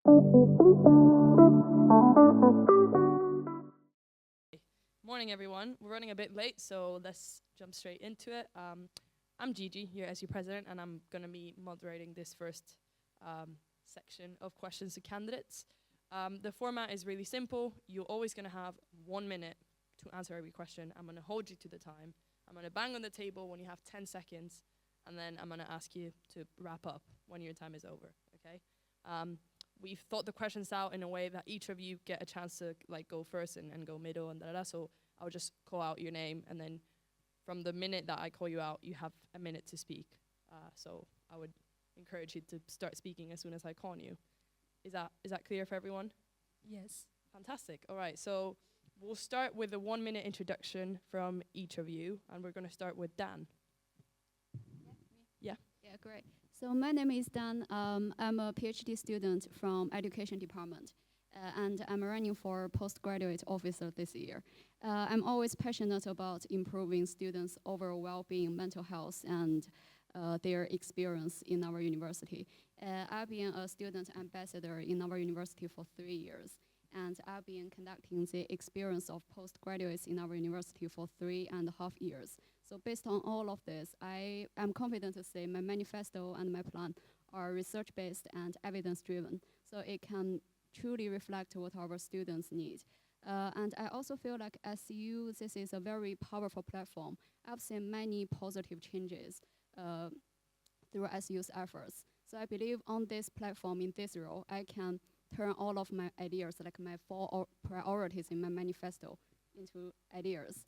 Morning, everyone. We're running a bit late, so let's jump straight into it. I'm Gigi, here as your president, and I'm going to be moderating this first section of questions to candidates. The format is really simple. You're always going to have 1 minute to answer every question. I'm going to hold you to the time. I'm going to bang on the table when you have 10 seconds, and then I'm going to ask you to wrap up when your time is over, okay? We've thought the questions out in a way that each of you get a chance to go first and go middle and da-da-da, so I'll just call out your name, and then from the minute that I call you out, you have a minute to speak. So I would encourage you to start speaking as soon as I call on you. Is that clear for everyone? Yes. Fantastic. All right, so we'll start with a 1 minute introduction from each of you, and we're going to start with Dan. Yeah, great. So my name is Dan. I'm a PhD student from Education Department, and I'm running for Postgraduate officer this year. I'm always passionate about improving students' overall well-being, mental health, and their experience in our university. I've been a student ambassador in our university for 3 years, and I've been conducting the experience of postgraduates in our university for 3.5 years. So based on all of this, I am confident to say my manifesto and my plan are research-based and evidence-driven, so it can truly reflect what our students need. And I also feel like SU, this is a very powerful platform. I've seen many positive changes through SU's efforts. So I believe on this platform, in this role, I can turn all of my ideas, like my 4 priorities in my manifesto, into ideas,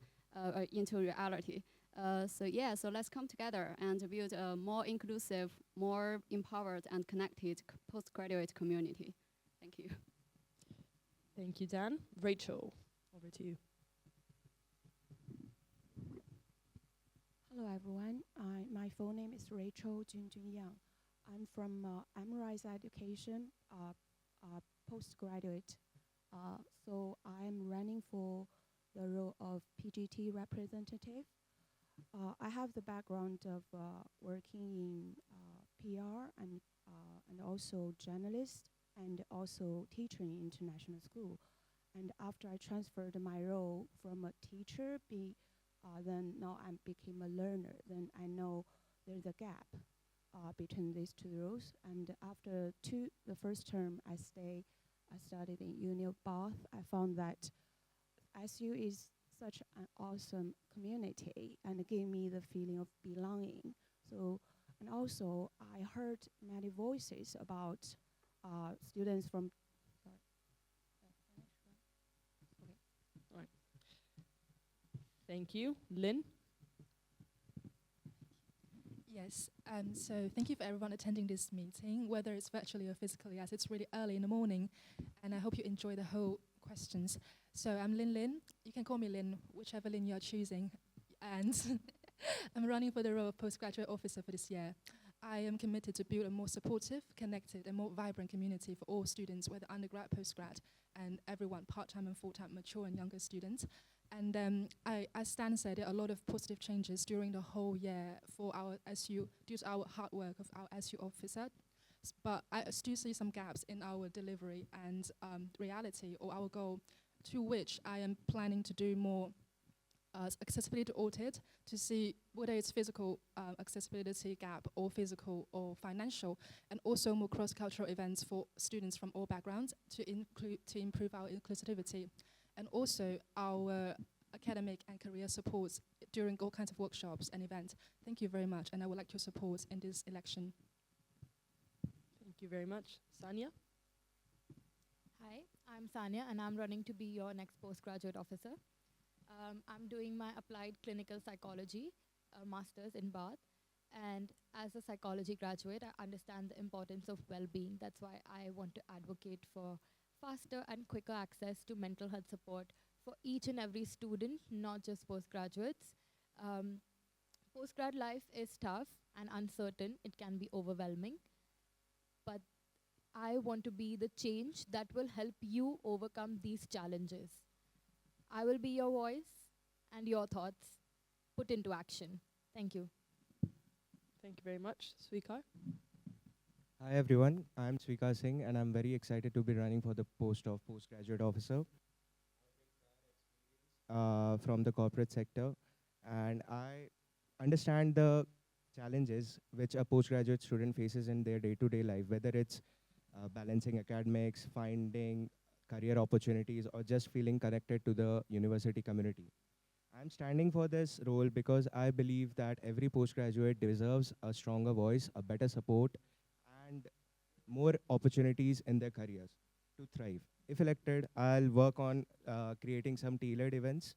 into reality. So let's come together and build a more inclusive, more empowered and connected postgraduate community. Thank you. Thank you, Dan. Rachel, over to you. Hello, everyone. My full name is Rachel Junjun Yang. I'm from Emrise Education, postgraduate. So I'm running for the role of PGT representative. I have the background of working in PR and also journalist and also teacher in international school. And after I transferred my role from a teacher, then now I became a learner. Then I know there's a gap between these 2 roles. And after the first term I studied in Uni of Bath, I found that SU is such an awesome community and gave me the feeling of belonging. So, and also I heard many voices about students from, sorry. Okay. All right. Thank you. Lynn? Yes, so thank you for everyone attending this meeting, whether it's virtually or physically, as it's really early in the morning, and I hope you enjoy the whole questions. So I'm Lin. You can call me Lin, whichever Lin you're choosing, and I'm running for the role of postgraduate officer for this year. I am committed to build a more supportive, connected, and more vibrant community for all students, whether undergrad, postgrad, and everyone, part-time and full-time, mature and younger students. And as Stan said, there are a lot of positive changes during the whole year for our SU, due to our hard work of our SU officer. But I still see some gaps in our delivery and reality or our goal, to which I am planning to do more accessibility audit to see whether it's physical accessibility gap or physical or financial, and also more cross-cultural events for students from all backgrounds to improve our inclusivity, and also our academic and career supports during all kinds of workshops and events. Thank you very much, and I would like your support in this election. Thank you very much. Sanya? Hi, I'm Sanya, and I'm running to be your next postgraduate officer. I'm doing my applied clinical psychology master's in Bath, and as a psychology graduate, I understand the importance of well-being. That's why I want to advocate for faster and quicker access to mental health support for each and every student, not just postgraduates. Postgrad life is tough and uncertain. It can be overwhelming, but I want to be the change that will help you overcome these challenges. I will be your voice and your thoughts put into action. Thank you. Thank you very much. Sweekar? Hi everyone, I'm Swika Singh and I'm very excited to be running for the post of postgraduate officer from the corporate sector. And I understand the challenges which a postgraduate student faces in their day-to-day life, whether it's balancing academics, finding career opportunities, or just feeling connected to the university community. I'm standing for this role because I believe that every postgraduate deserves a stronger voice, a better support, and more opportunities in their careers to thrive. If elected, I'll work on creating some tailored events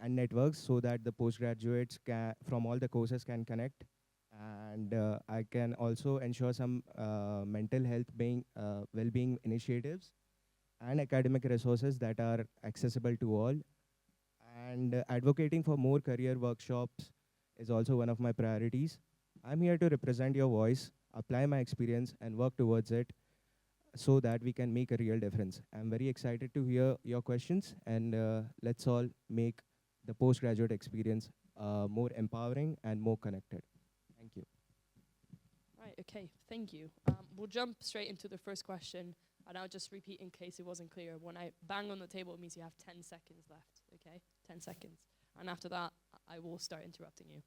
and networks so that the postgraduates from all the courses can connect. And I can also ensure some mental health well-being initiatives and academic resources that are accessible to all. And advocating for more career workshops is also one of my priorities. I'm here to represent your voice, apply my experience, and work towards it so that we can make a real difference. I'm very excited to hear your questions, and let's all make the postgraduate experience more empowering and more connected. Thank you. Right, okay, thank you. We'll jump straight into the first question, and I'll just repeat in case it wasn't clear. When I bang on the table, it means you have 10 seconds left, okay? 10 seconds. And after that, I will start interrupting you.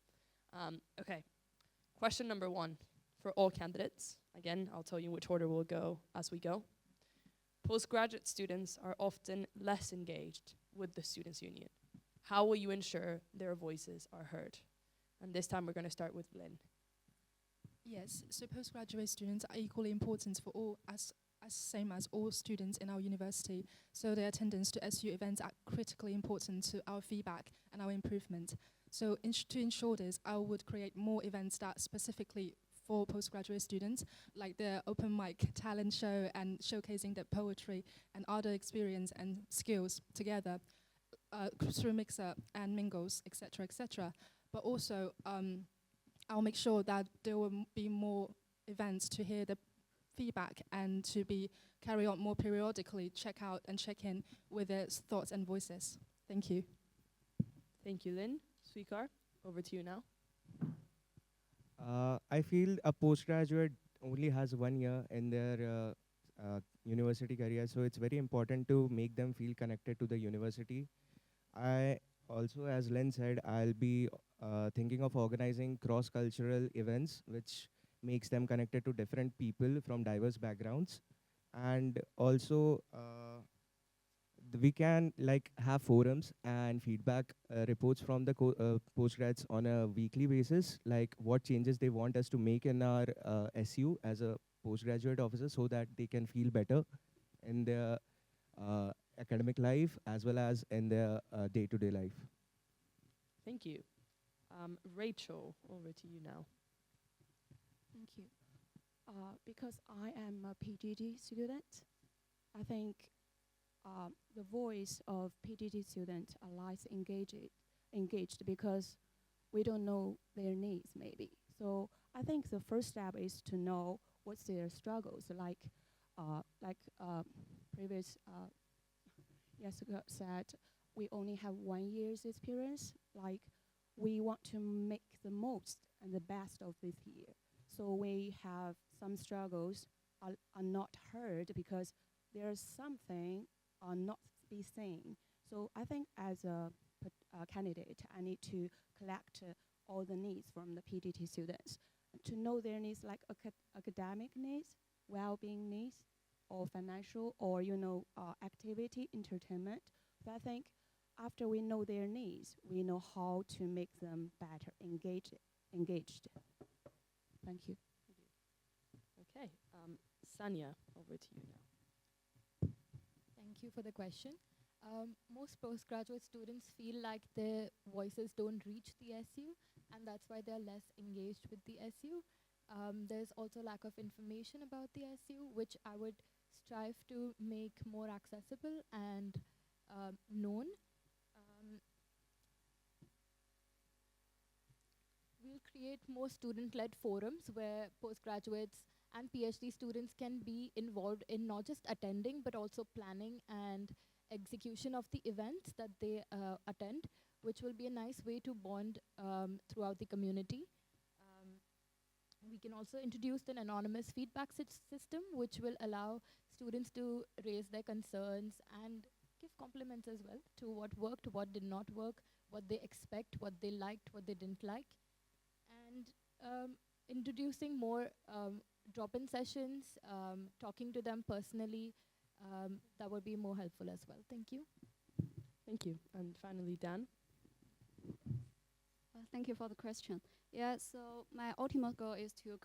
Okay, question number 1 for all candidates. Again, I'll tell you which order we'll go as we go. Postgraduate students are often less engaged with the Students' Union. How will you ensure their voices are heard? And this time we're going to start with Lynn. Yes, so postgraduate students are equally important for all, as same as all students in our university. So their attendance to SU events are critically important to our feedback and our improvement. So to ensure this, I would create more events that specifically for postgraduate students, like the open mic talent show and showcasing their poetry and other experience and skills together through mixer and mingles, etc., etc. But also, I'll make sure that there will be more events to hear the feedback and to be carry on more periodically, check out and check in with their thoughts and voices. Thank you. Thank you, Lynn. Sweekar, over to you now. I feel a postgraduate only has 1 year in their university career, so it's very important to make them feel connected to the university. I also, as Len said, I'll be thinking of organizing cross-cultural events, which makes them connected to different people from diverse backgrounds. And also, we can like have forums and feedback reports from the postgrads on a weekly basis, like what changes they want us to make in our SU as a postgraduate officer so that they can feel better in their academic life as well as in their day-to-day life. Thank you. Rachel, over to you now. Thank you. Because I am a PGD student, I think the voice of PGD students are less engaged because we don't know their needs maybe. So I think the first step is to know what's their struggles. Like previous Jessica said, we only have 1 year's experience. Like we want to make the most and the best of this year. So we have some struggles are not heard because there's something not be seen. So I think as a candidate, I need to collect all the needs from the PGT students to know their needs, like academic needs, well-being needs, or financial, or activity, entertainment. So I think after we know their needs, we know how to make them better engaged. Thank you. Okay, Sanya, over to you now. Thank you for the question. Most postgraduate students feel like their voices don't reach the SU, and that's why they're less engaged with the SU. There's also lack of information about the SU, which I would strive to make more accessible and known. We'll create more student-led forums where postgraduates and PhD students can be involved in not just attending, but also planning and execution of the events that they attend, which will be a nice way to bond throughout the community. We can also introduce an anonymous feedback system, which will allow students to raise their concerns and give compliments as well to what worked, what did not work, what they expect, what they liked, what they didn't like, and introducing more drop-in sessions, talking to them personally, that would be more helpful as well. Thank you. Thank you. And finally, Dan. Thank you for the question. Yeah, so my ultimate goal is to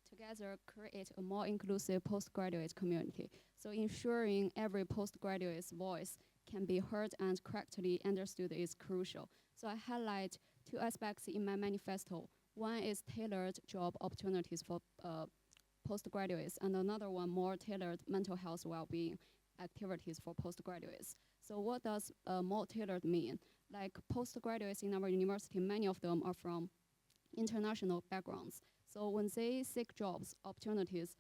together create a more inclusive postgraduate community. So ensuring every postgraduate's voice can be heard and correctly understood is crucial. So I highlight two aspects in my manifesto. One is tailored job opportunities for postgraduates, and another one more tailored mental health well-being activities for postgraduates. So what does more tailored mean? Like postgraduates in our university, many of them are from international backgrounds. So when they seek jobs opportunities,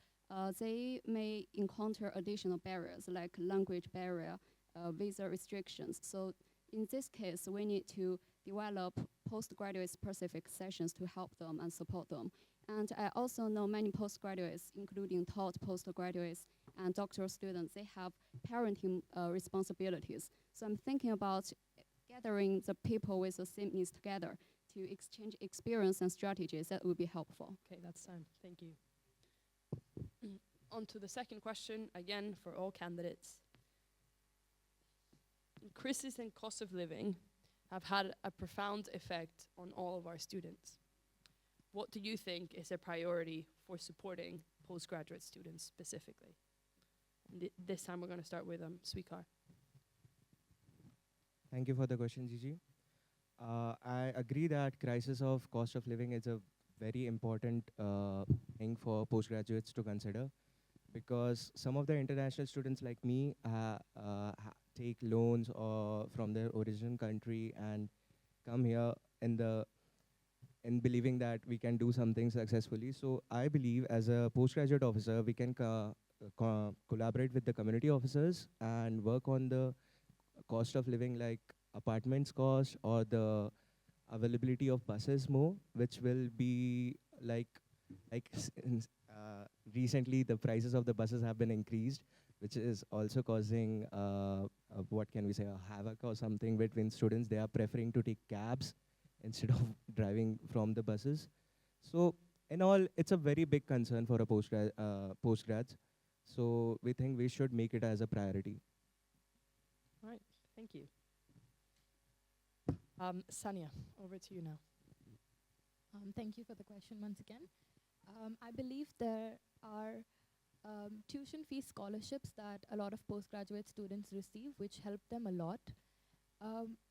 they may encounter additional barriers like language barrier, visa restrictions. So in this case, we need to develop postgraduate specific sessions to help them and support them. And I also know many postgraduates, including taught postgraduates and doctoral students, they have parenting responsibilities. So I'm thinking about gathering the people with the same needs together to exchange experience and strategies. That would be helpful. Okay, that's time. Thank you. On to the second question, again for all candidates. Increases in cost of living have had a profound effect on all of our students. What do you think is a priority for supporting postgraduate students specifically? And this time we're going to start with Swikar. Thank you for the question, Gigi. I agree that crisis of cost of living is a very important thing for postgraduates to consider, because some of the international students like me take loans or from their origin country and come here in believing that we can do something successfully. So I believe as a postgraduate officer, we can collaborate with the community officers and work on the cost of living, like apartments cost or the availability of buses more, which will be recently the prices of the buses have been increased, which is also causing what can we say, a havoc or something between students. They are preferring to take cabs instead of driving from the buses. So in all, it's a very big concern for a postgrads. So we think we should make it as a priority. All right, thank you. Sanya, over to you now. Thank you for the question once again. I believe there are tuition fee scholarships that a lot of postgraduate students receive, which help them a lot.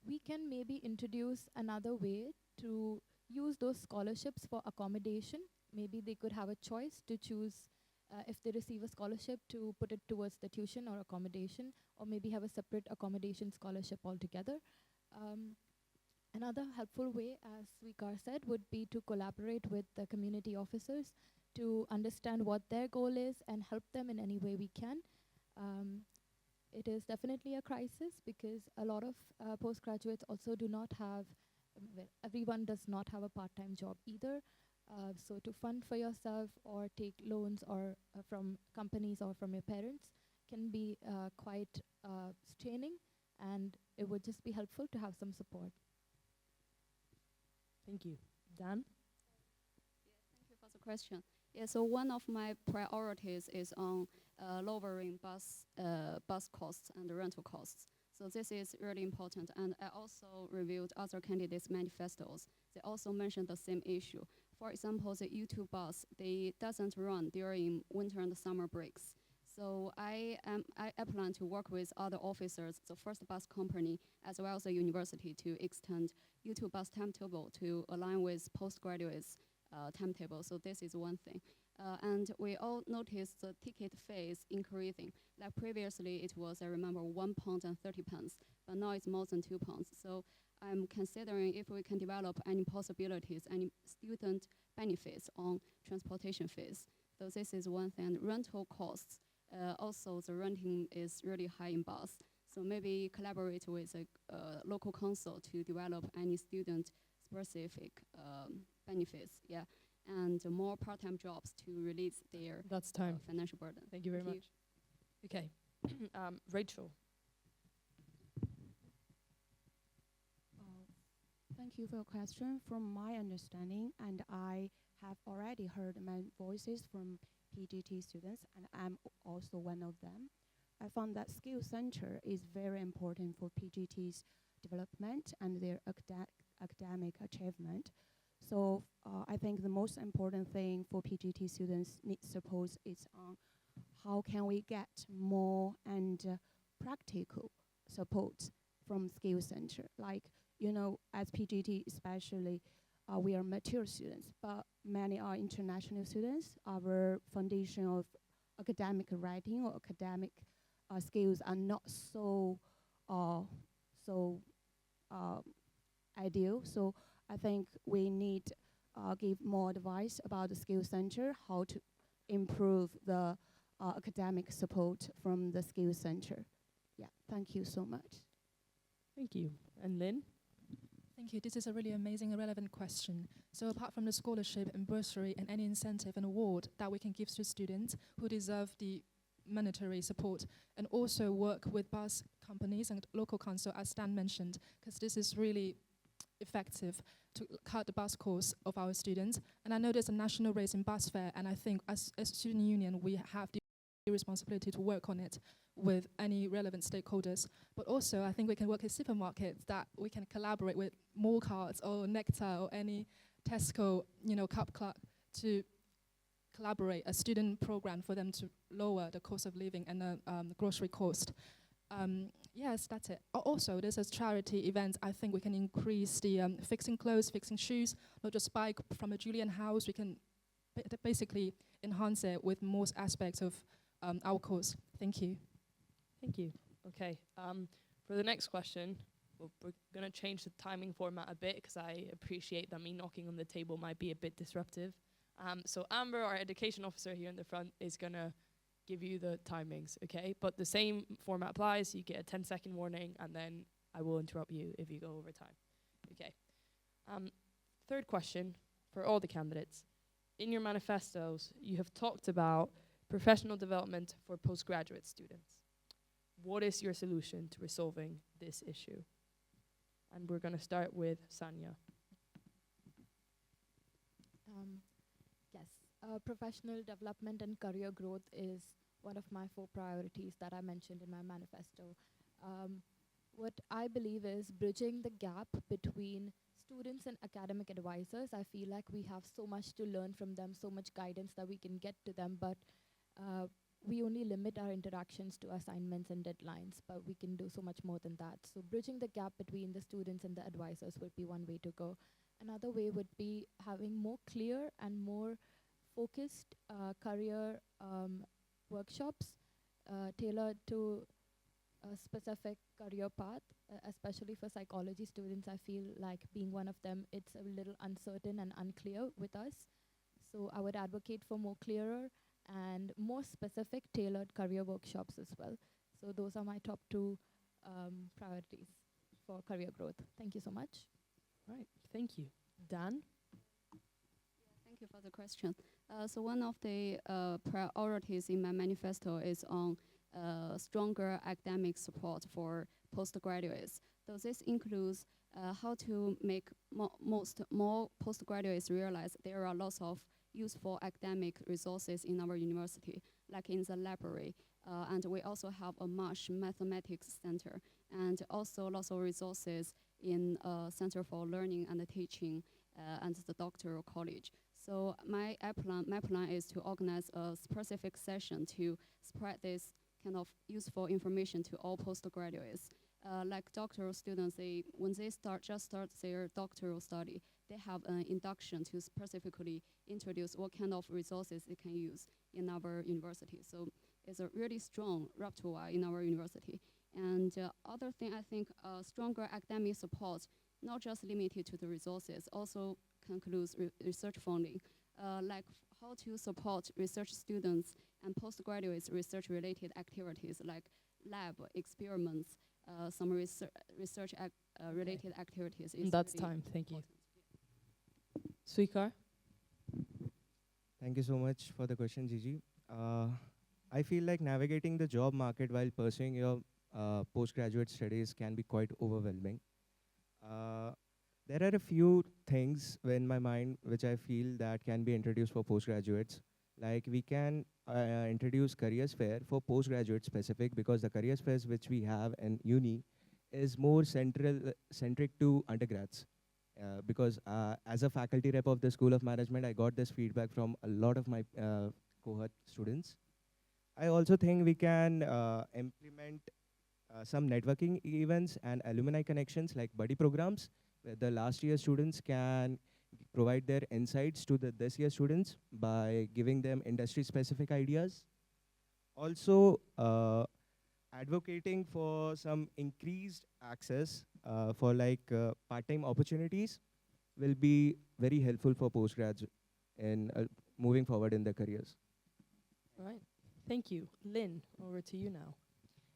We can maybe introduce another way to use those scholarships for accommodation. Maybe they could have a choice to choose if they receive a scholarship to put it towards the tuition or accommodation, or maybe have a separate accommodation scholarship altogether. Another helpful way, as Swikar said, would be to collaborate with the community officers to understand what their goal is and help them in any way we can. It is definitely a crisis because a lot of postgraduates also do not have, everyone does not have a part-time job either. So to fund for yourself or take loans or from companies or from your parents can be quite straining, and it would just be helpful to have some support. Thank you. Dan? Thank you for the question. Yeah, so one of my priorities is on lowering bus costs and rental costs. So this is really important. And I also reviewed other candidates' manifestos. They also mentioned the same issue. For example, the U2 bus, they doesn't run during winter and summer breaks. So I plan to work with other officers, the first bus company, as well as the university, to extend U2 bus timetable to align with postgraduates' timetable. So this is one thing. And we all noticed the ticket fees increasing. Like previously, it was, I remember, £1.30, but now it's more than £2. So I'm considering if we can develop any possibilities, any student benefits on transportation fees. So this is one thing. And rental costs. Also, the renting is really high in bus. So maybe collaborate with a local council to develop any student-specific benefits. Yeah, and more part-time jobs to release their That's time. financial burden. Thank you very Thank much. Okay. Rachel. Thank you for your question. From my understanding, and I have already heard many voices from PGT students, and I'm also one of them. I found that skill center is very important for PGT's development and their academic achievement. So I think the most important thing for PGT students need support is on how can we get more and practical support from skill center. Like, you know, as PGT especially, we are mature students, but many are international students. Our foundation of academic writing or academic skills are not so ideal. So I think we need give more advice about the skill center, how to improve the academic support from the skill center. Yeah, thank you so much. Thank you. And Lynn? Thank you. This is a really amazing and relevant question. So apart from the scholarship and bursary and any incentive and award that we can give to students who deserve the monetary support, and also work with bus companies and local council, as Stan mentioned, because this is really effective to cut the bus costs of our students. And I know there's a national race in bus fare, and I think as a student union, we have the responsibility to work on it with any relevant stakeholders. But also, I think we can work with supermarkets, that we can collaborate with More Cards or Nectar or any Tesco, Cup Club, to collaborate a student program for them to lower the cost of living and the grocery cost. Yes, that's it. Also, there's a charity event. I think we can increase the fixing clothes, fixing shoes, not just buy from a Julian house. We can basically enhance it with most aspects of our course. Thank you. Thank you. Okay. For the next question, we're going to change the timing format a bit because I appreciate that me knocking on the table might be a bit disruptive. So Amber, our education officer here in the front, is going to give you the timings, okay? But the same format applies. You get a 10-second warning, and then I will interrupt you if you go over time. Okay. Third question for all the candidates. In your manifestos, you have talked about professional development for postgraduate students. What is your solution to resolving this issue? And we're going to start with Sanya. Yes, professional development and career growth is one of my 4 priorities that I mentioned in my manifesto. What I believe is bridging the gap between students and academic advisors. I feel like we have so much to learn from them, so much guidance that we can get to them, but we only limit our interactions to assignments and deadlines, but we can do so much more than that. So bridging the gap between the students and the advisors would be one way to go. Another way would be having more clear and more focused career workshops tailored to a specific career path, especially for psychology students. I feel like being one of them, it's a little uncertain and unclear with us. So I would advocate for more clearer and more specific tailored career workshops as well. So those are my top 2 priorities for career growth. Thank you so much. Right, thank you. Dan? Thank you for the question. So one of the priorities in my manifesto is on stronger academic support for postgraduates. So this includes how to make more postgraduates realize there are lots of useful academic resources in our university, like in the library. And we also have a Marsh Mathematics Center, and also lots of resources in Center for Learning and Teaching and the Doctoral College. So my plan is to organize a specific session to spread this kind of useful information to all postgraduates. Like doctoral students, when they start their doctoral study, they have an induction to specifically introduce what kind of resources they can use in our university. So it's a really strong repertoire in our university. And other thing, I think stronger academic support, not just limited to the resources, also concludes research funding, like how to support research students and postgraduates research-related activities like lab experiments, some research-related activities. That's really time, thank you. important. Sweekar? Thank you so much for the question, Gigi. I feel like navigating the job market while pursuing your postgraduate studies can be quite overwhelming. Uh, there are a few things in my mind which I feel that can be introduced for postgraduates. Like we can introduce careers fair for postgraduate specific, because the careers fairs which we have in uni is more centric to undergrads. Because as a faculty rep of the School of Management, I got this feedback from a lot of my cohort students. I also think we can implement some networking events and alumni connections like buddy programs, where the last year students can provide their insights to the this year students by giving them industry specific ideas. Also, advocating for some increased access for like part-time opportunities will be very helpful for postgrads in moving forward in their careers. All right. Thank you. Lynn, over to you now.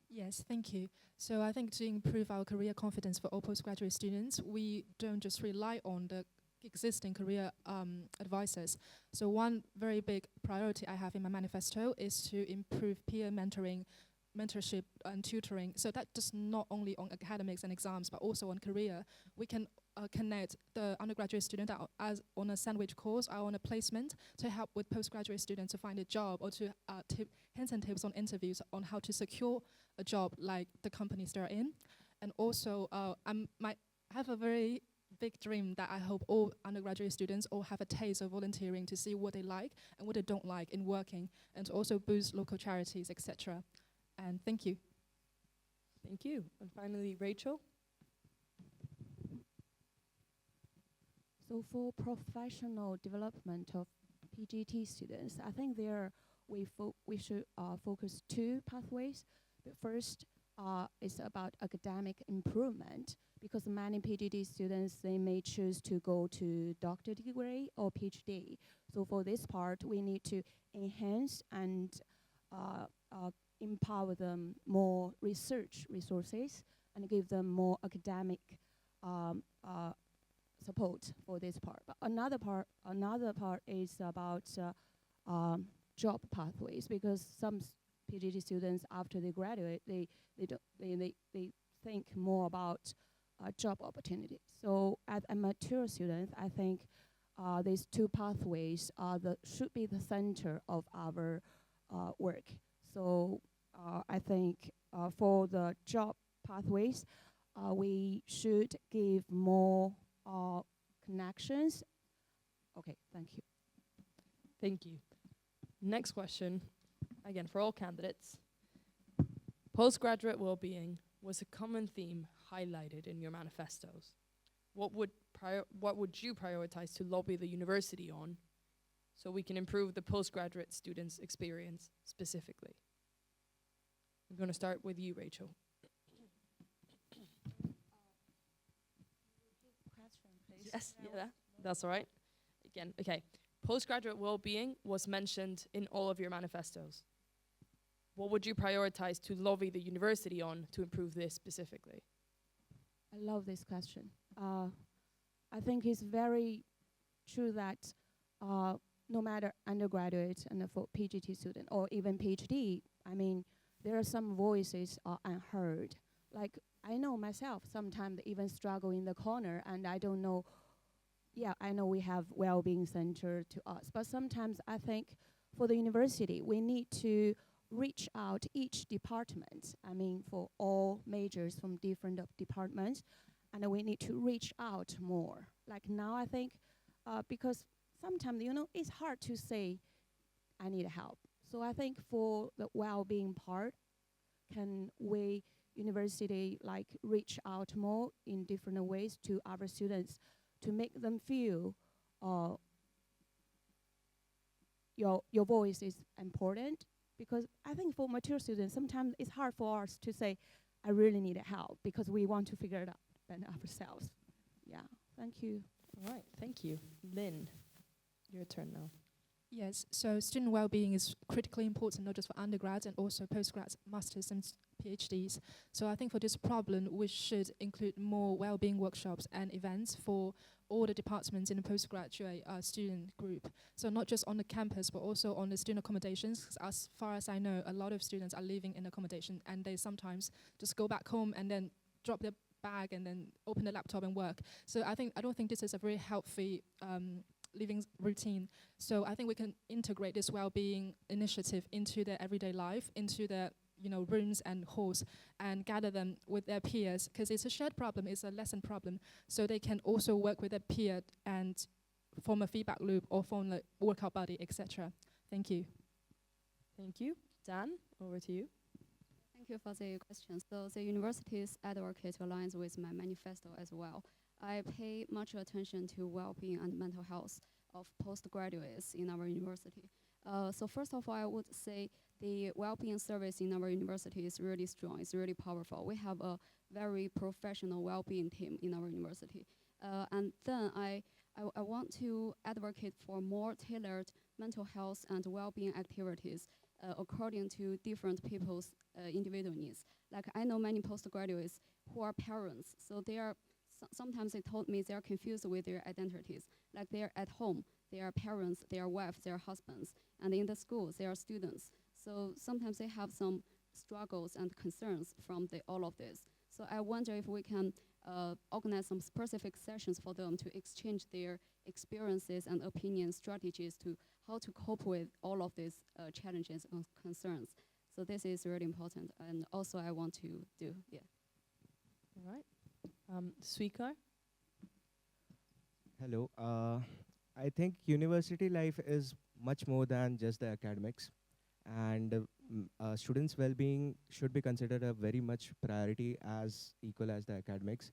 Yes, thank you. So I think to improve our career confidence for all postgraduate students, we don't just rely on the existing career advisors. So one very big priority I have in my manifesto is to improve peer mentorship and tutoring. So that just not only on academics and exams, but also on career. We can connect the undergraduate student as on a sandwich course or on a placement to help with postgraduate students to find a job, or to hints and tips on interviews on how to secure a job like the companies they're in. And also I have a very big dream that I hope all undergraduate students all have a taste of volunteering to see what they like and what they don't like in working, and to also boost local charities, etc. And thank you. Thank you. And finally, Rachel. So for professional development of PGT students, I think we should focus two pathways. The first is about academic improvement, because many PGT students, they may choose to go to doctor degree or PhD. So for this part, we need to enhance and empower them more research resources and give them more academic support for this part. But another part is about job pathways, because some PhD students, after they graduate, they think more about job opportunities. So as a mature student, I think these two pathways should be the center of our work. So I think for the job pathways, we should give more connections. Okay, thank you. Thank you. Next question, again for all candidates. Postgraduate well-being was a common theme highlighted in your manifestos. What would you prioritize to lobby the university on, so we can improve the postgraduate students' experience specifically? I'm going to start with you, Rachel. Yes, yeah, that's all right. Again, okay. Postgraduate well-being was mentioned in all of your manifestos. What would you prioritize to lobby the university on to improve this specifically? I love this question. I think it's very true that no matter undergraduate and for PGT student or even PhD, I mean, there are some voices are unheard. Like I know myself, sometimes even struggle in the corner, and I don't know. Yeah, I know we have well-being center to us, but sometimes I think for the university, we need to reach out each department. I mean, for all majors from different departments, and we need to reach out more. Like now, I think because sometimes it's hard to say I need help. So I think for the well-being part, can we university like reach out more in different ways to our students to make them feel your voice is important? Because I think for mature students, sometimes it's hard for us to say, I really need help, because we want to figure it out ourselves. Yeah, thank you. All right, thank you. Lynn, your turn now. Yes, so student well-being is critically important, not just for undergrads and also postgrads, masters and PhDs. So I think for this problem, we should include more well-being workshops and events for all the departments in the postgraduate student group. So not just on the campus, but also on the student accommodations. 'Cause as far as I know, a lot of students are living in accommodation and they sometimes just go back home and then drop their bag and then open the laptop and work. So I don't think this is a very healthy living routine. So I think we can integrate this well-being initiative into their everyday life, into their rooms and halls, and gather them with their peers, because it's a shared problem, it's a lesson problem. So they can also work with their peer and form a feedback loop or form a workout buddy, etc. Thank you. Thank you. Dan, over to you. Thank you for the question. So the university's advocate aligns with my manifesto as well. I pay much attention to well-being and mental health of postgraduates in our university. So first of all, I would say the well-being service in our university is really strong. It's really powerful. We have a very professional well-being team in our university. And then I want to advocate for more tailored mental health and well-being activities according to different people's individual needs. Like I know many postgraduates who are parents, so they are sometimes they told me they are confused with their identities. Like they are at home, they are parents, they are wives, they are husbands, and in the schools they are students. So sometimes they have some struggles and concerns from all of this. So I wonder if we can organize some specific sessions for them to exchange their experiences and opinion strategies to how to cope with all of these challenges and concerns. So this is really important, and also I want to do, yeah. All right. Swikar? Hello. I think university life is much more than just the academics, and students' well-being should be considered a very much priority as equal as the academics.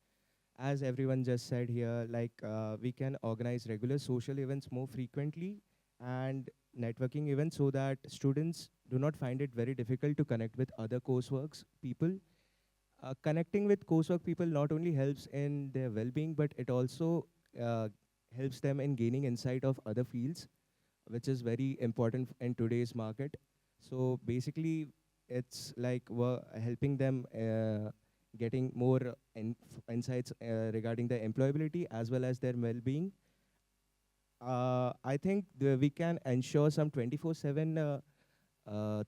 As everyone just said here, like we can organize regular social events more frequently and networking events so that students do not find it very difficult to connect with other courseworks people. Connecting with coursework people not only helps in their well-being, but it also helps them in gaining insight of other fields, which is very important in today's market. So basically, it's like we're helping them getting more insights regarding their employability as well as their well-being. I think we can ensure some 24/7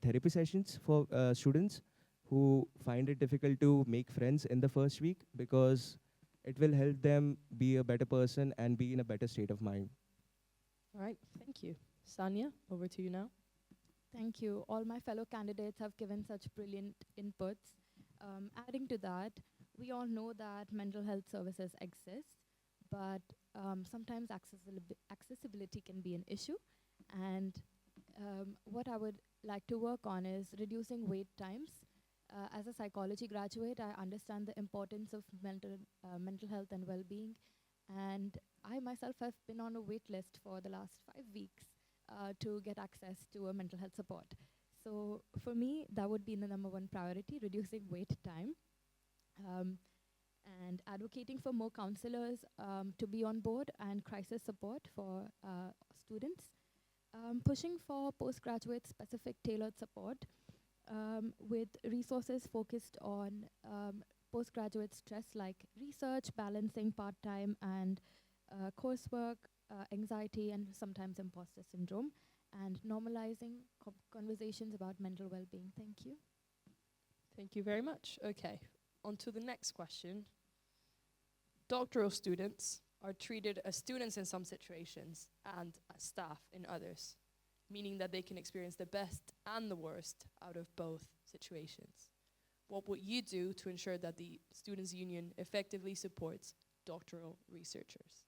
therapy sessions for students who find it difficult to make friends in the first week, because it will help them be a better person and be in a better state of mind. All right, thank you. Sanya, over to you now. Thank you. All my fellow candidates have given such brilliant inputs. Adding to that, we all know that mental health services exist, but sometimes accessibility can be an issue. And what I would like to work on is reducing wait times. As a psychology graduate, I understand the importance of mental health and well-being, and I myself have been on a wait list for the last 5 weeks to get access to a mental health support. So for me, that would be the number one priority, reducing wait time, and advocating for more counselors to be on board and crisis support for students, pushing for postgraduate specific tailored support with resources focused on postgraduate stress like research, balancing part-time and coursework, anxiety, and sometimes imposter syndrome, and normalizing conversations about mental well-being. Thank you. Thank you very much. Okay, on to the next question. Doctoral students are treated as students in some situations and as staff in others, meaning that they can experience the best and the worst out of both situations. What would you do to ensure that the Students' Union effectively supports doctoral researchers?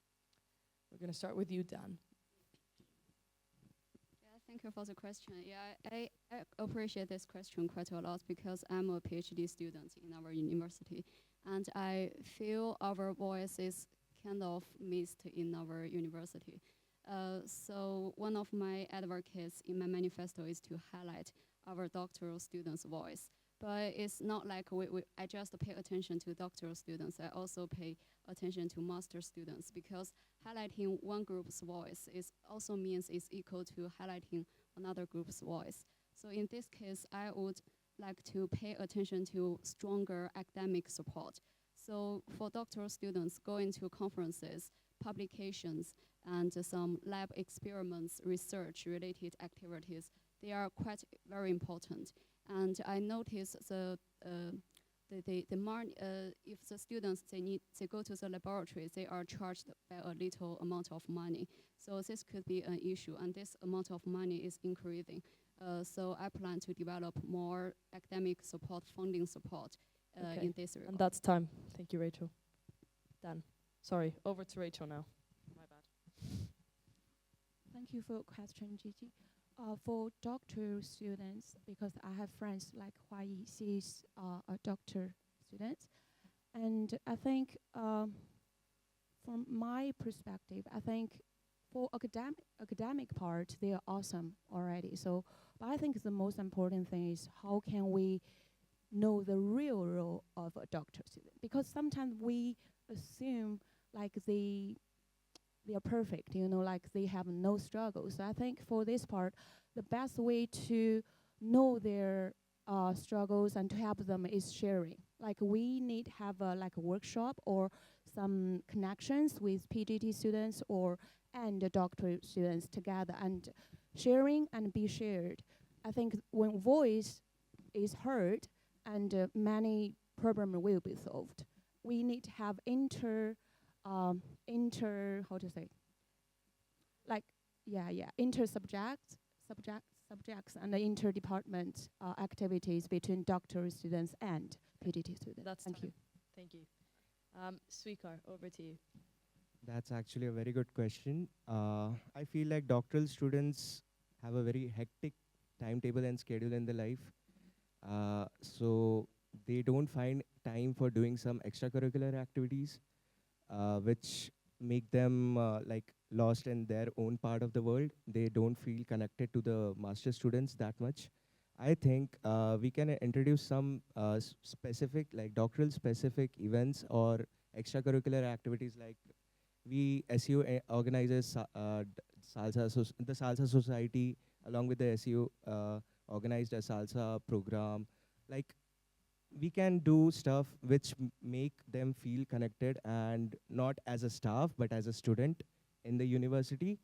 We're going to start with you, Dan. Yeah, thank you for the question. Yeah, I appreciate this question quite a lot because I'm a PhD student in our university, and I feel our voice is kind of missed in our university. So one of my advocates in my manifesto is to highlight our doctoral students' voice. But it's not like I just pay attention to doctoral students. I also pay attention to master students, because highlighting one group's voice is also means it's equal to highlighting another group's voice. So in this case, I would like to pay attention to stronger academic support. So for doctoral students, going to conferences, publications, and some lab experiments, research-related activities, they are quite very important. And I noticed if the students they go to the laboratory, they are charged by a little amount of money. So this could be an issue, and this amount of money is increasing. So I plan to develop more academic support, funding support Okay. in this regard. And that's time. Thank you, Rachel. Dan. Sorry, over to Rachel now. My bad. Thank you for your question, Gigi. For doctoral students, because I have friends like Huai, she's a doctor student, and I think from my perspective, I think for academic part, they are awesome already. So, but I think the most important thing is how can we know the real role of a doctor student? Because sometimes we assume like they are perfect, like they have no struggles. So I think for this part, the best way to know their struggles and to help them is sharing. Like we need have a workshop or some connections with PGT students and the doctorate students together, and sharing and be shared. I think when voice is heard and many problems will be solved. We need to have subjects and the inter-department activities between doctoral students and PGT students. That's Thank time. you. Thank you. Sweekar, over to you. That's actually a very good question. I feel like doctoral students have a very hectic timetable and schedule in their life. So they don't find time for doing some extracurricular activities, which make them lost in their own part of the world. They don't feel connected to the master students that much. I think we can introduce some specific, doctoral specific events or extracurricular activities, like we SU organizes the Salsa Society along with the SU organized a salsa program. Like we can do stuff which make them feel connected, and not as a staff but as a student in the university,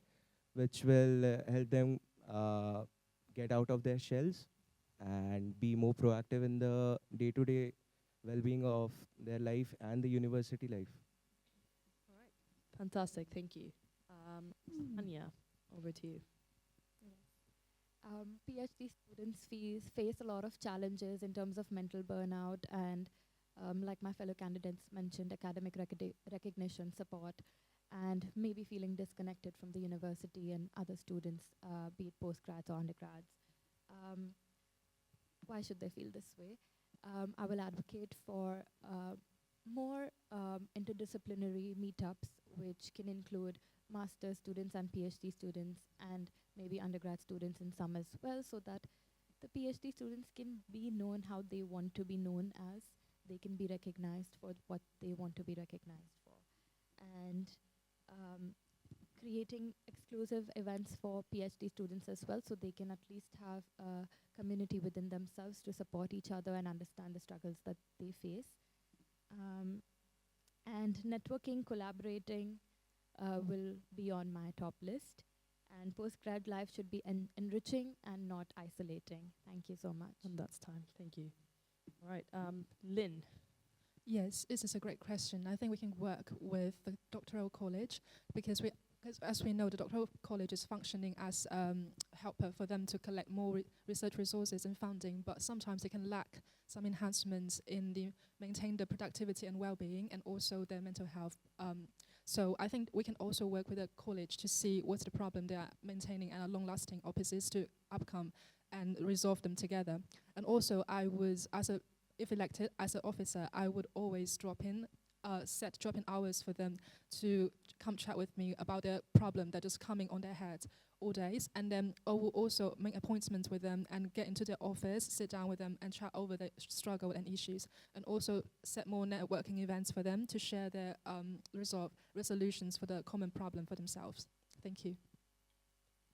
which will help them get out of their shells and be more proactive in the day-to-day well-being of their life and the university life. Fantastic, thank you. Anya, over to you. PhD students face a lot of challenges in terms of mental burnout and, like my fellow candidates mentioned, academic recognition, support, and maybe feeling disconnected from the university and other students, be it postgrads or undergrads. Why should they feel this way? I will advocate for more interdisciplinary meetups, which can include master's students and PhD students, and maybe undergrad students in some as well, so that the PhD students can be known how they want to be known as. They can be recognized for what they want to be recognized for. And creating exclusive events for PhD students as well, so they can at least have a community within themselves to support each other and understand the struggles that they face. And networking, collaborating will be on my top list. And postgrad life should be enriching and not isolating. Thank you so much. And that's time, thank you. All right, Lynn. Yes, this is a great question. I think we can work with the doctoral college because as we know, the doctoral college is functioning as helper for them to collect more research resources and funding, but sometimes they can lack some enhancements in the maintain the productivity and well-being and also their mental health. So I think we can also work with the college to see what's the problem they are maintaining and are long-lasting opposites to upcome and resolve them together. And also if elected as an officer, I would always set drop-in hours for them to come chat with me about the problem that is coming on their heads, all days, and then I will also make appointments with them and get into their office, sit down with them and chat over their struggle and issues, and also set more networking events for them to share their resolutions for the common problem for themselves. Thank you.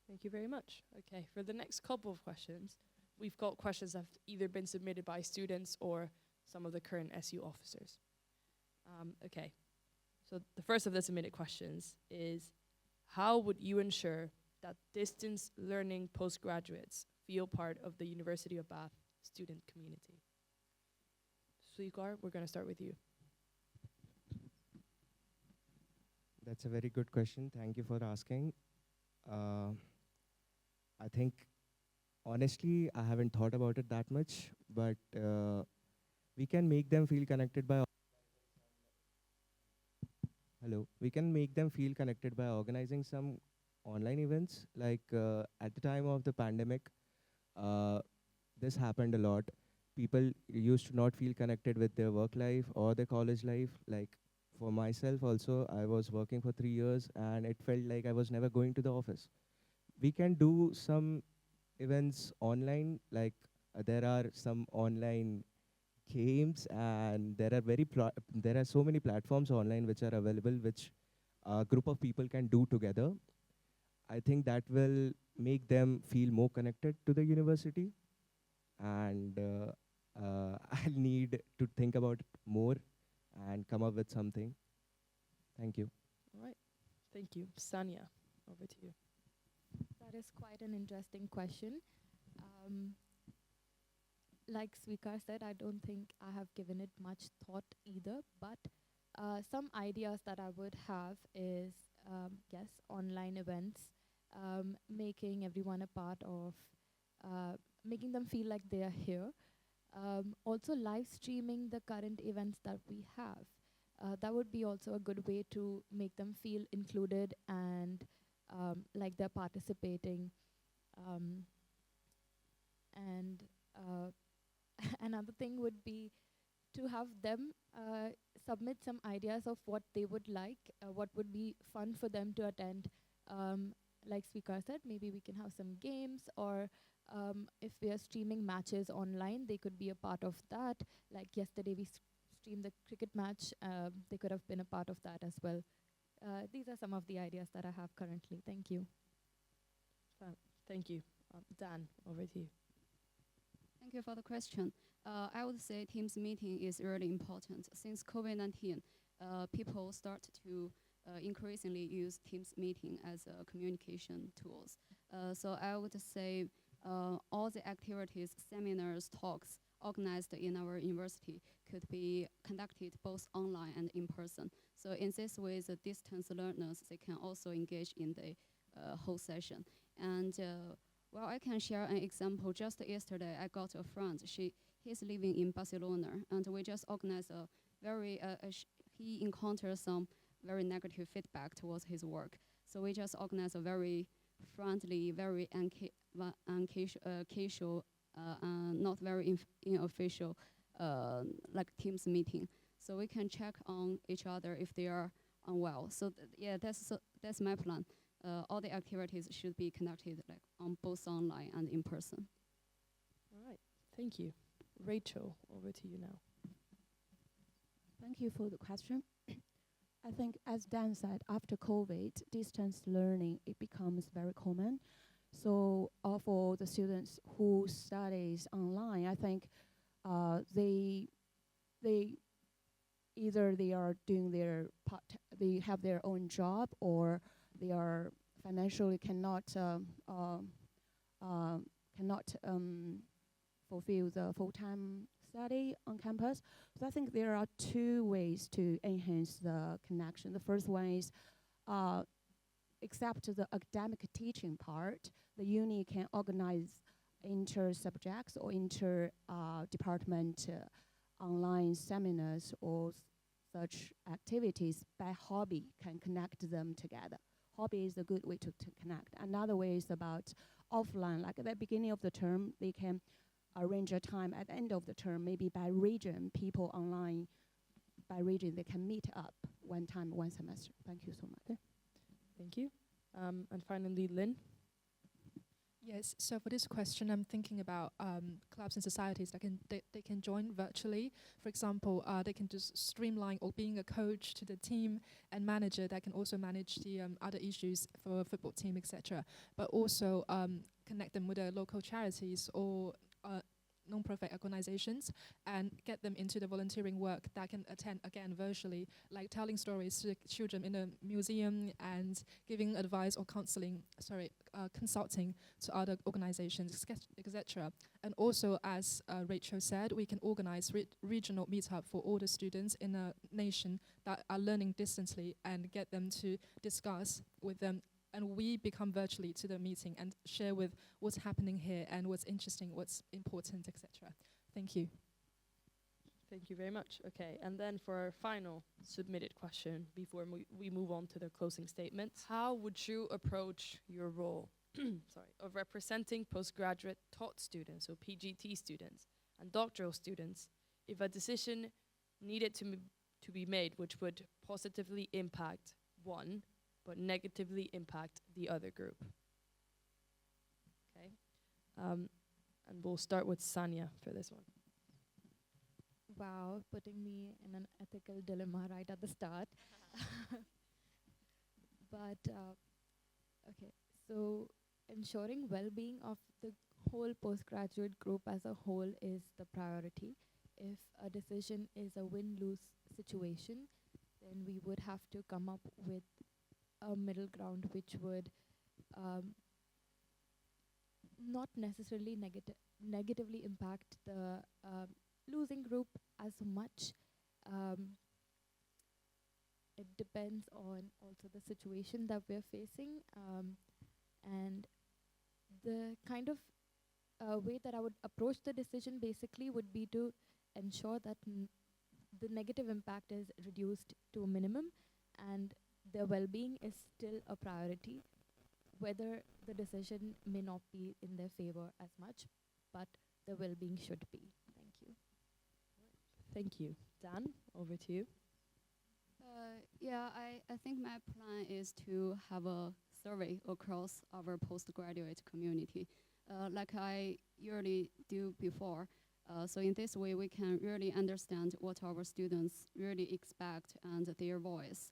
Thank you very much. Okay, for the next couple of questions, we've got questions that have either been submitted by students or some of the current SU officers. Okay, so the first of the submitted questions is, how would you ensure that distance learning postgraduates feel part of the University of Bath student community? Sweekar, we're going to start with you. That's a very good question. Thank you for asking. I think, honestly, I haven't thought about it that much, but we can make them feel connected by we can make them feel connected by organizing some online events. Like at the time of the pandemic, this happened a lot. People used to not feel connected with their work life or their college life. Like for myself also, I was working for 3 years and it felt like I was never going to the office. We can do some events online, like there are some online games, and there are so many platforms online which are available, which a group of people can do together. I think that will make them feel more connected to the university, and I'll need to think about it more and come up with something. Thank you. All right, thank you. Sanya, over to you. That is quite an interesting question. Like Sweekar said, I don't think I have given it much thought either, but some ideas that I would have is, yes, online events, making everyone a part of, making them feel like they are here. Also live streaming the current events that we have. That would be also a good way to make them feel included and like they're participating. And another thing would be to have them submit some ideas of what they would like, what would be fun for them to attend. Like Sweekar said, maybe we can have some games, or if we are streaming matches online, they could be a part of that. Like yesterday we streamed the cricket match, they could have been a part of that as well. These are some of the ideas that I have currently. Thank you. Thank you. Dan, over to you. Thank you for the question. I would say Teams meeting is really important. Since COVID-19, people start to increasingly use Teams meeting as a communication tools. So I would say all the activities, seminars, talks organized in our university could be conducted both online and in person. So in this way, the distance learners, they can also engage in the whole session. And well, I can share an example. Just yesterday, I got a friend. He's living in Barcelona, and we just organized a very. He encountered some very negative feedback towards his work. So we just organized a very friendly, very casual, not very unofficial, like Teams meeting. So we can check on each other if they are unwell. So yeah, that's my plan. All the activities should be conducted like on both online and in person. All right, thank you. Rachel, over to you now. Thank you for the question. I think, as Dan said, after COVID, distance learning, it becomes very common. So for the students who studies online, I think they either they are doing their they have their own job, or they are financially cannot fulfill the full-time study on campus. So I think there are two ways to enhance the connection. The first one is, except the academic teaching part, the uni can organize inter-subjects or inter-department online seminars or such activities by hobby, can connect them together. Hobby is a good way to connect. Another way is about offline, like at the beginning of the term, they can arrange a time at the end of the term, maybe by region, people online, by region, they can meet up one time, one semester. Thank you so much. Thank you. And finally, Lynn. Yes, so for this question, I'm thinking about clubs and societies that they can join virtually. For example, they can just streamline or being a coach to the team and manager that can also manage the other issues for a football team, etc. But also connect them with the local charities or non-profit organizations and get them into the volunteering work that can attend again virtually, like telling stories to the children in a museum and giving advice or consulting to other organizations, etc. And also, as Rachel said, we can organize regional meetup for all the students in a nation that are learning distantly and get them to discuss with them, and we become virtually to the meeting and share with what's happening here and what's interesting, what's important, etc. Thank you. Thank you very much. Okay, and then for our final submitted question, before we move on to the closing statements, how would you approach your role of representing postgraduate taught students, so PGT students, and doctoral students, if a decision needed to be made which would positively impact one, but negatively impact the other group? Okay, and we'll start with Sanya for this one. Wow, putting me in an ethical dilemma right at the start. But okay, so ensuring well-being of the whole postgraduate group as a whole is the priority. If a decision is a win-lose situation, then we would have to come up with a middle ground which would not necessarily negatively impact the losing group as much. It depends on also the situation that we're facing, and the kind of way that I would approach the decision basically would be to ensure that the negative impact is reduced to a minimum and their well-being is still a priority, whether the decision may not be in their favor as much, but the well-being should be. Thank you. Thank you. Dan, over to you. Yeah, I think my plan is to have a survey across our postgraduate community, like I usually do before. So in this way, we can really understand what our students really expect and their voice.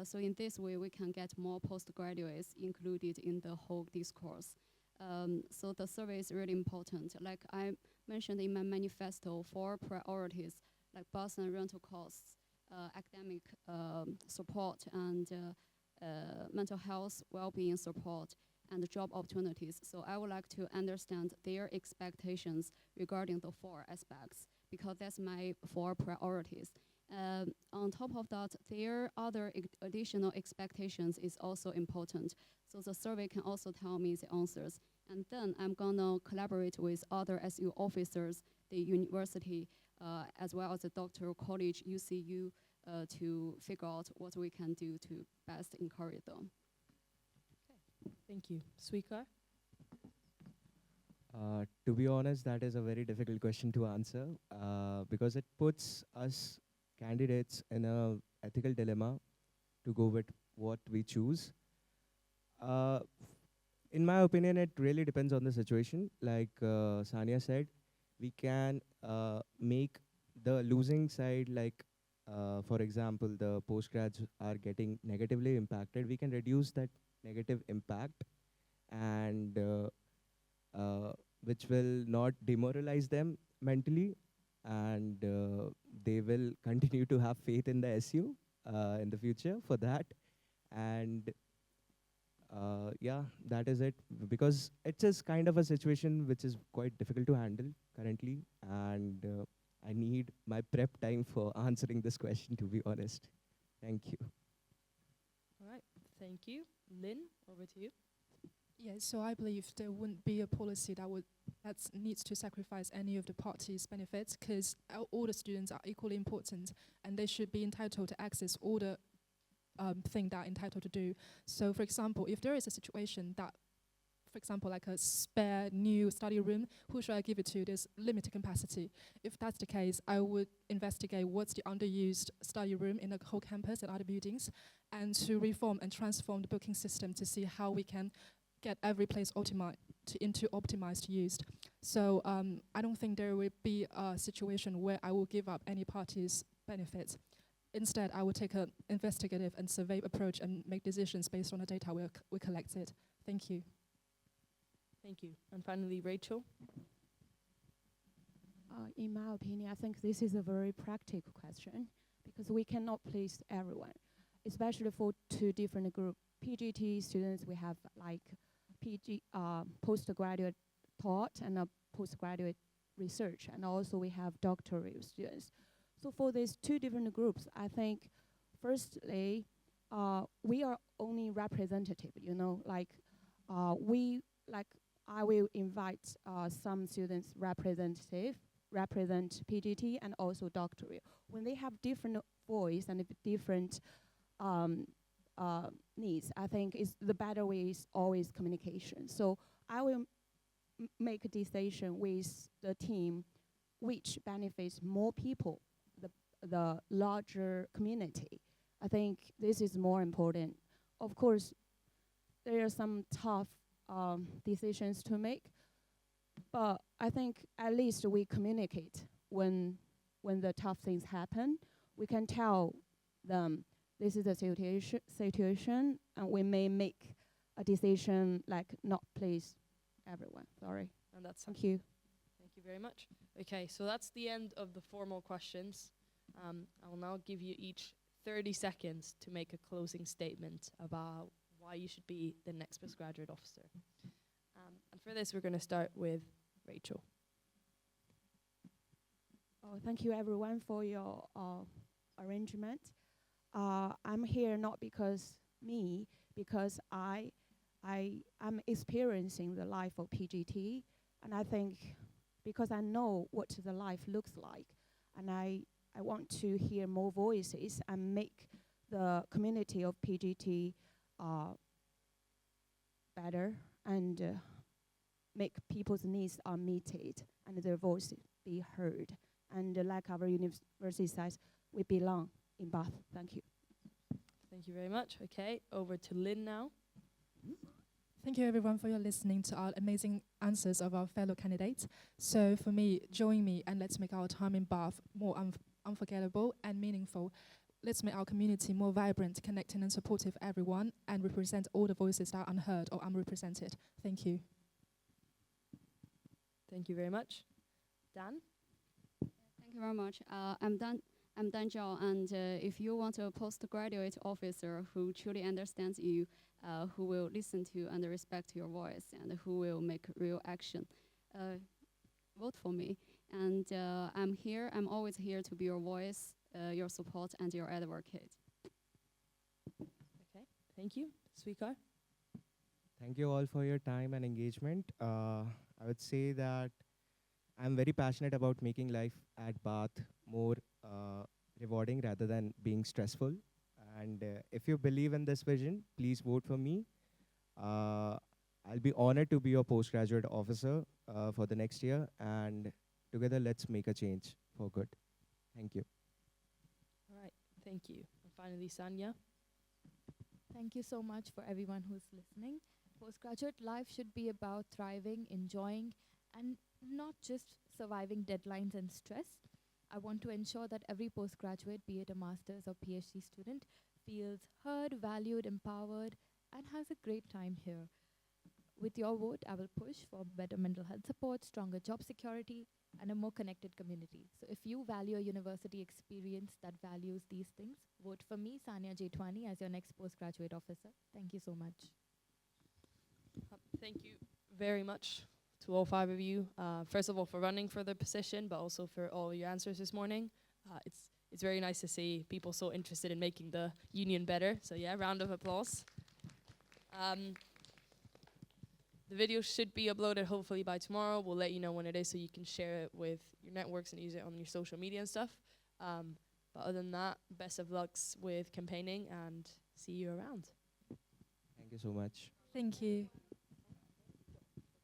So in this way, we can get more postgraduates included in the whole discourse. So the survey is really important. Like I mentioned in my manifesto, 4 priorities, like bus and rental costs, academic support, and mental health, well-being support, and job opportunities. So I would like to understand their expectations regarding the 4 aspects, because that's my 4 priorities. On top of that, their other additional expectations is also important. So the survey can also tell me the answers. And then I'm gonna collaborate with other SU officers, the university, as well as the doctoral college, UCU, to figure out what we can do to best encourage them. Thank you. Swikar? To be honest, that is a very difficult question to answer because it puts us candidates in a ethical dilemma to go with what we choose. In my opinion, it really depends on the situation. Like Sania said, we can make the losing side, like for example, the postgrads are getting negatively impacted. We can reduce that negative impact, and which will not demoralize them mentally, and they will continue to have faith in the SU in the future for that. And yeah, that is it, because it's just kind of a situation which is quite difficult to handle currently, and I need my prep time for answering this question, to be honest. Thank you. All right. Thank you. Lynn, over to you. Yes, so I believe there wouldn't be a policy that needs to sacrifice any of the parties' benefits, because all the students are equally important and they should be entitled to access all the thing that are entitled to do. So for example, if there is a situation that, for example, like a spare new study room, who should I give it to? There's limited capacity. If that's the case, I would investigate what's the underused study room in the whole campus and other buildings, and to reform and transform the booking system to see how we can get every place into optimized use. So I don't think there will be a situation where I will give up any party's benefits. Instead, I will take an investigative and survey approach and make decisions based on the data we collected. Thank you. Thank you. And finally, Rachel. In my opinion, I think this is a very practical question because we cannot please everyone, especially for two different groups. PGT students, we have like postgraduate thought and a postgraduate research, and also we have doctoral students. So for these two different groups, I think, firstly, we are only representative. I will invite some students represent PGT and also doctoral. When they have different voice and different needs, I think the better way is always communication. So I will make a decision with the team which benefits more people, the larger community. I think this is more important. Of course, there are some tough decisions to make, but I think at least we communicate when the tough things happen. We can tell them this is the situation, and we may make a decision like not please everyone. Sorry. And that's Thank you. Thank you very much. Okay, so that's the end of the formal questions. I will now give you each 30 seconds to make a closing statement about why you should be the next postgraduate officer. And for this, we're going to start with Rachel. Thank you everyone for your arrangement. I'm here not because I'm experiencing the life of PGT, and I think because I know what the life looks like, and I want to hear more voices and make the community of PGT better and make people's needs are meted and their voices be heard. And like our university says, we belong in Bath. Thank you. Thank you very much. Okay, over to Lynn now. Thank you everyone for your listening to our amazing answers of our fellow candidates. So for me, join me and let's make our time in Bath more unforgettable and meaningful. Let's make our community more vibrant, connecting and supportive everyone, and represent all the voices that are unheard or unrepresented. Thank you. Thank you very much. Dan? Thank you very much. I'm Dan Zhao, and if you want a postgraduate officer who truly understands you, who will listen to and respect your voice, and who will make real action, vote for me. And I'm always here to be your voice, your support, and your advocate. Okay, thank you. Sweekar? Thank you all for your time and engagement. I would say that I'm very passionate about making life at Bath more rewarding rather than being stressful. And if you believe in this vision, please vote for me. I'll be honored to be your postgraduate officer for the next year, and together let's make a change for good. Thank you. All right, thank you. And finally, Sanya? Thank you so much for everyone who's listening. Postgraduate life should be about thriving, enjoying, and not just surviving deadlines and stress. I want to ensure that every postgraduate, be it a master's or PhD student, feels heard, valued, empowered, and has a great time here. With your vote, I will push for better mental health support, stronger job security, and a more connected community. So if you value a university experience that values these things, vote for me, Sanya Jetwani, as your next postgraduate officer. Thank you so much. Thank you very much to all 5 of you. First of all, for running for the position, but also for all your answers this morning. It's very nice to see people so interested in making the union better. So yeah, round of applause. The video should be uploaded hopefully by tomorrow. We'll let you know when it is so you can share it with your networks and use it on your social media and stuff. But other than that, best of lucks with campaigning and see you around. Thank you so much. Thank you.